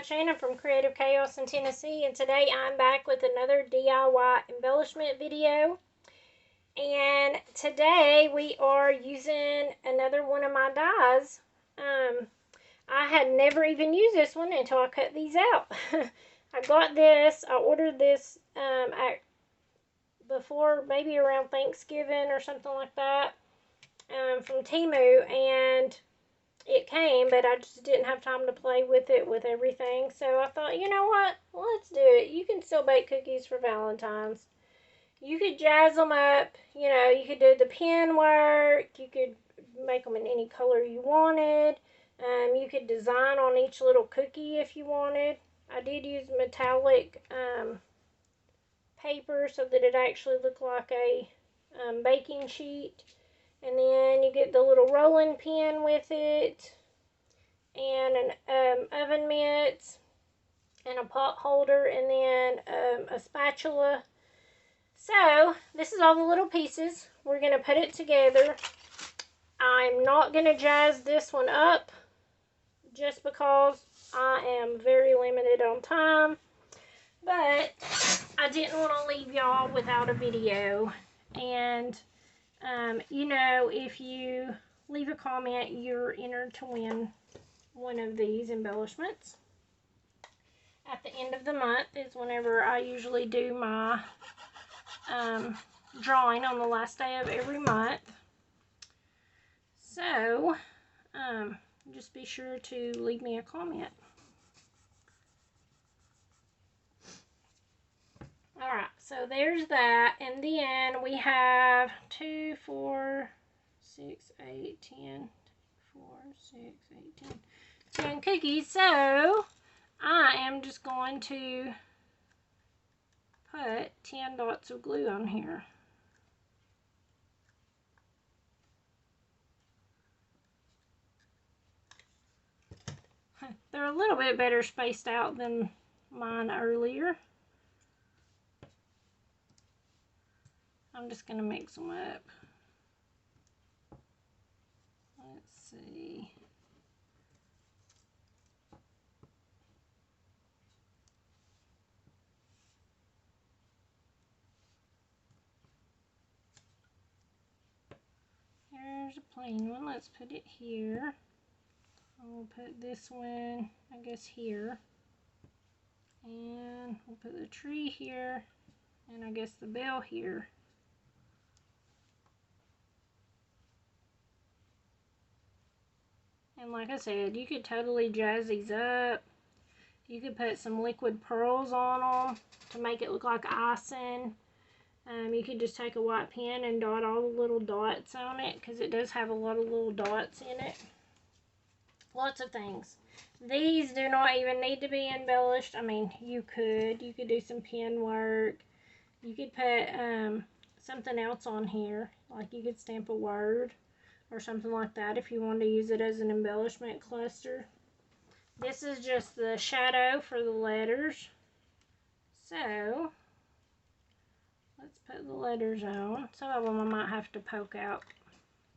Shannon from Creative Chaos in Tennessee, and today I'm back with another DIY embellishment video. And today we are using another one of my dies. I had never even used this one until I cut these out. I got this, I ordered this before, maybe around Thanksgiving or something like that, from Temu, and it came, but I just didn't have time to play with it with everything. So I thought, you know what? Let's do it. You can still bake cookies for Valentine's. You could jazz them up. You know, you could do the pen work. You could make them in any color you wanted. You could design on each little cookie if you wanted. I did use metallic paper so that it actually looked like a baking sheet. And then you get the little rolling pin with it, and an oven mitt, and a pot holder, and then a spatula. So this is all the little pieces. We're going to put it together. I'm not going to jazz this one up just because I am very limited on time. But I didn't want to leave y'all without a video. And you know, if you leave a comment, you're entered to win one of these embellishments. At the end of the month is whenever I usually do my drawing, on the last day of every month. So, just be sure to leave me a comment. Alright, so there's that, and then we have 2, 4, 6, 8, 10, 4, 6, 8, 10 cookies. So I am just going to put 10 dots of glue on here. They're a little bit better spaced out than mine earlier. I'm just going to mix them up. Let's see. Here's a plain one. Let's put it here. We'll put this one, I guess, here. And we'll put the tree here. And I guess the bell here. And like I said, you could totally jazz these up. You could put some liquid pearls on them to make it look like icing. You could just take a white pen and dot all the little dots on it, because it does have a lot of little dots in it. Lots of things. These do not even need to be embellished. I mean, you could do some pen work. You could put something else on here, like you could stamp a word or something like that if you wanted to use it as an embellishment cluster. This is just the shadow for the letters. So let's put the letters on. Some of them I might have to poke out.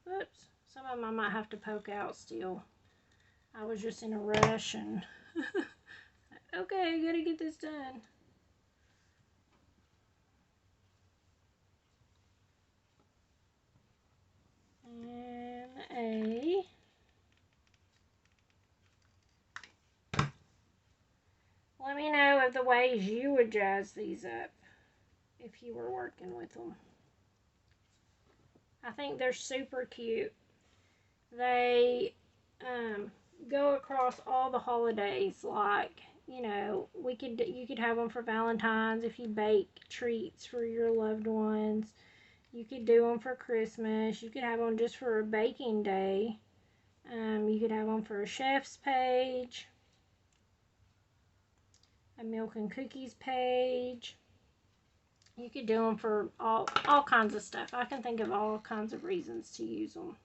Oops. Some of them I might have to poke out still. I was just in a rush and okay, I gotta get this done. And A. Let me know of the ways you would jazz these up if you were working with them. I think they're super cute. They go across all the holidays. Like, you know, you could have them for Valentine's if you bake treats for your loved ones. You could do them for Christmas. You could have them just for a baking day. You could have them for a chef's page, a milk and cookies page. You could do them for all kinds of stuff. I can think of all kinds of reasons to use them.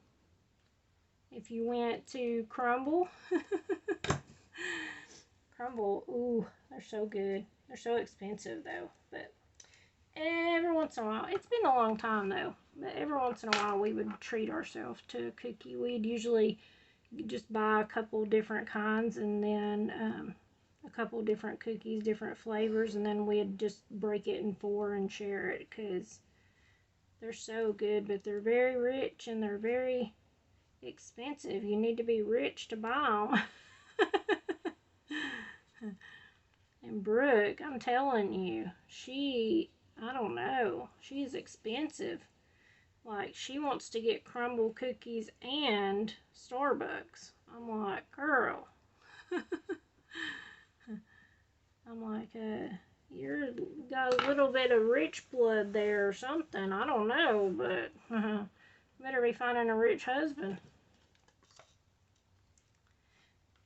If you went to Crumble, Crumble, ooh, they're so good. They're so expensive though, but every once in a while, it's been a long time though, but every once in a while we would treat ourselves to a cookie. We'd usually just buy a couple different kinds, and then a couple different cookies, different flavors, and then we'd just break it in 4 and share it, because they're so good, but they're very rich and they're very expensive. You need to be rich to buy them. And Brooke, I'm telling you, I don't know, she's expensive. Like, she wants to get crumble cookies and Starbucks. I'm like, girl. I'm like, you're got a little bit of rich blood there or something. I don't know, but better be finding a rich husband.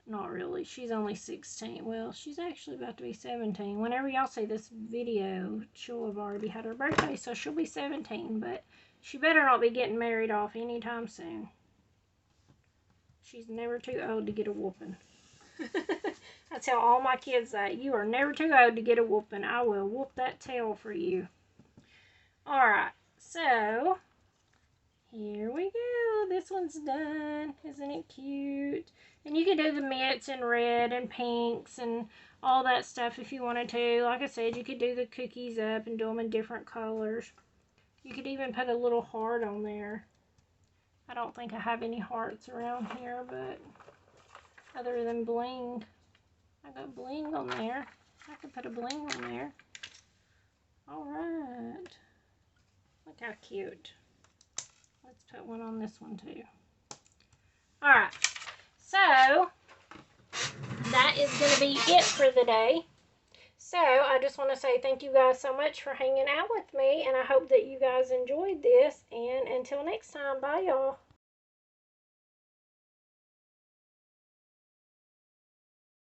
Not really. She's only 16. Well, she's actually about to be 17. Whenever y'all see this video, she'll have already had her birthday, so she'll be 17. But she better not be getting married off anytime soon. She's never too old to get a whooping. I tell all my kids that. You are never too old to get a whooping. I will whoop that tail for you. Alright, so here we go. This one's done. Isn't it cute? And you can do the mitts in red and pinks and all that stuff if you wanted to. Like I said, you could do the cookies up and do them in different colors. You could even put a little heart on there. I don't think I have any hearts around here, but other than bling. I got bling on there. I could put a bling on there. Alright. Look how cute. Let's put one on this one too. Alright. So, that is going to be it for the day. So, I just want to say thank you guys so much for hanging out with me. And I hope that you guys enjoyed this. And until next time, bye y'all.